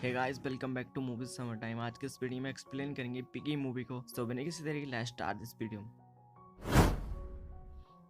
Hey guys, welcome back to movies summer time. आज के इस वीडियो में एक्सप्लेन करेंगे पिगी मूवी को। सो बिना किसी तरीके let's start this video.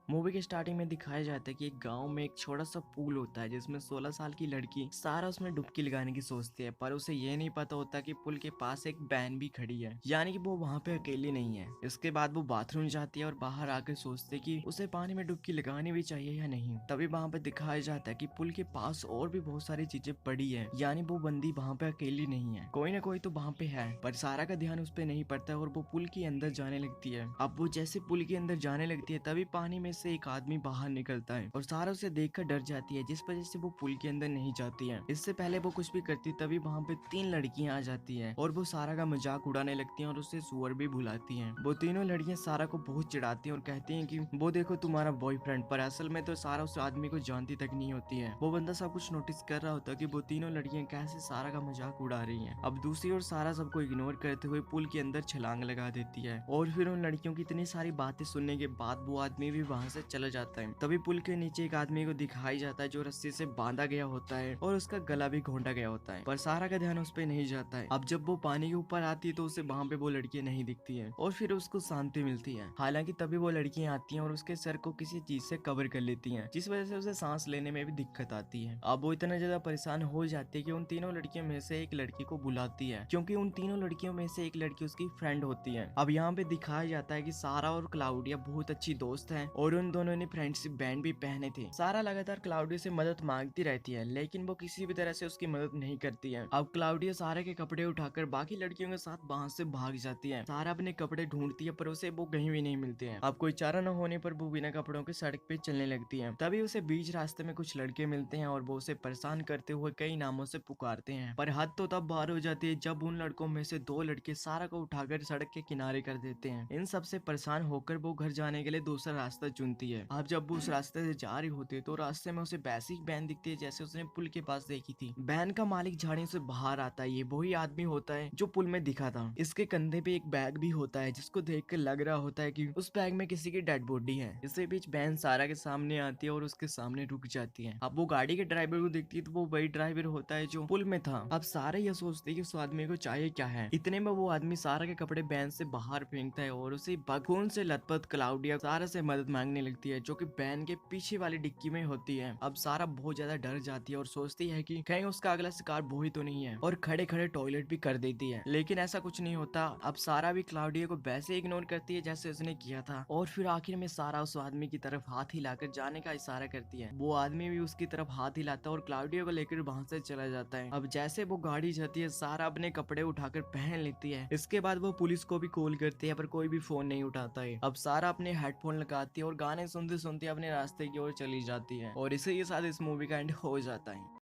Movie के स्टार्टिंग में दिखाया जाता है कि एक गांव में एक छोटा सा पूल होता है जिसमें 16 साल की लड़की सारा उसमें डुबकी लगाने की सोचती है, पर उसे ये नहीं पता होता कि पुल के पास एक बैन भी खड़ी है, यानी कि वो वहां पे अकेली नहीं है। इसके बाद वो बाथरूम जाती है और बाहर आकर सोचती है कि उसे पानी में डुबकी लगानी भी चाहिए या नहीं। तभी वहां पे दिखाया जाता है कि पुल के पास और भी बहुत सारी चीजें पड़ी है, यानी वो बंदी वहां पे अकेली नहीं है, कोई ना कोई तो वहां पे है। पर सारा का ध्यान उस पर नहीं पड़ता है और वो पुल के अंदर जाने लगती है। अब वो जैसे पुल के अंदर जाने लगती है तभी पानी में से एक आदमी बाहर निकलता है और सारा उसे देखकर डर जाती है, जिस वजह से वो पुल के अंदर नहीं जाती है। इससे पहले वो कुछ भी करती तभी वहाँ पे 3 लड़कियां आ जाती है और वो सारा का मजाक उड़ाने लगती हैं और उसे सुअर भी बुलाती हैं। वो तीनों लड़कियां सारा को बहुत चिढ़ाती हैं और कहती हैं कि वो देखो तुम्हारा बॉयफ्रेंड, पर असल में तो सारा उस आदमी को जानती तक नहीं होती है। वो बंदा सब कुछ नोटिस कर रहा होता है कि वो तीनों लड़कियां कैसे सारा का मजाक उड़ा रही हैं। अब दूसरी ओर सारा सबको इग्नोर करते हुए पुल के अंदर छलांग लगा देती है और फिर उन लड़कियों की इतनी सारी बातें सुनने के बाद वो आदमी भी वहां से चला जाता है। तभी पुल के नीचे एक आदमी को दिखाई जाता है जो रस्सी से बांधा गया होता है और उसका गला भी घोंटा गया होता है, पर सारा का ध्यान उस पर नहीं जाता है। अब जब वो पानी के ऊपर आती है तो उसे वहां पे वो लड़कियां नहीं दिखती है और फिर उसको शांति मिलती है। हालांकि तभी वो लड़कियां आती हैं और उसके सर को किसी चीज से कवर कर लेती हैं, जिस वजह से उसे सांस लेने में भी दिक्कत आती है। अब वो इतना ज्यादा परेशान हो जाती है कि उन तीनों लड़कियों में से एक लड़की को बुलाती है, क्योंकि उन तीनों लड़कियों में से एक लड़की उसकी फ्रेंड होती है। अब यहाँ पे दिखाया जाता है कि सारा और क्लाउडिया बहुत अच्छी दोस्त है और उन दोनों ने फ्रेंडशिप बैंड भी पहने थे। सारा लगातार क्लाउडिया से मदद मांगती रहती है, लेकिन वो किसी भी तरह से उसकी मदद नहीं करती है। अब क्लाउडिया सारा के कपड़े उठाकर बाकी लड़कियों के साथ वहां से भाग जाती है। सारा अपने कपड़े ढूंढती है पर उसे वो कहीं भी नहीं मिलते हैं। अब कोई चारा न होने पर वो बिना कपड़ों के सड़क पे चलने लगती है। तभी उसे बीच रास्ते में कुछ लड़के मिलते हैं और वो उसे परेशान करते हुए कई नामों से पुकारते हैं, पर हद तो तब बाहर हो जाती है जब उन लड़कों में से 2 लड़के सारा को उठाकर सड़क के किनारे कर देते हैं। इन सब से परेशान होकर वो घर जाने के लिए दूसरा रास्ता चुनती है। अब जब वो उस रास्ते से जा रही होती है तो रास्ते में उसे वैसी बैन दिखती है जैसे उसने पुल के पास देखी थी। बैन का मालिक झाड़ी से बाहर आता है। ये वही आदमी होता है जो पुल में दिखा था। इसके कंधे पे एक बैग भी होता है जिसको देखकर लग रहा होता है कि उस बैग में किसी की डेड बॉडी है। इसी बीच बैन सारा के सामने आती है और उसके सामने रुक जाती है। अब वो गाड़ी के ड्राइवर को देखती है तो वो वही ड्राइवर होता है जो पुल में था। अब सारा ये सोचती है कि उस आदमी को चाहिए क्या है। इतने में वो आदमी सारा के कपड़े बैन से बाहर फेंकता है और उसे खून से लथपथ क्लाउडिया सारा से मदद मांगने लगती है, जो कि बैन के पीछे वाली डिक्की में होती है। अब सारा बहुत ज्यादा डर जाती है और सोचती है कि कहीं उसका अगला शिकार वो ही तो नहीं है, और खड़े खड़े टॉयलेट भी कर देती है, लेकिन ऐसा कुछ नहीं होता। अब सारा भी क्लाउडिया को वैसे इग्नोर करती है जैसे उसने किया था, और फिर आखिर में सारा उस आदमी की तरफ हाथ हिलाकर जाने का इशारा करती है। वो आदमी भी उसकी तरफ हाथ हिलाता है और क्लाउडिया को लेकर वहां से चला जाता है। अब जैसे वो गाड़ी जाती है सारा अपने कपड़े उठाकर पहन लेती है। इसके बाद वो पुलिस को भी कॉल करती है पर कोई भी फोन नहीं उठाता है। अब सारा अपने हेडफोन लगाती है और गाने सुनते सुनते अपने रास्ते की ओर चली जाती है, और इसी के साथ इस मूवी का एंड हो जाता है।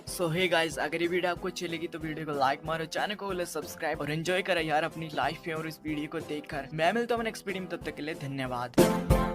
सो हे गाइस, अगर ये वीडियो आपको अच्छी लगी तो वीडियो को लाइक मारो, चैनल को सब्सक्राइब और एंजॉय करो यार अपनी लाइफ में और इस वीडियो को देखकर। मैं मिलता हूँ नेक्स्ट वीडियो में, तब तक के लिए धन्यवाद।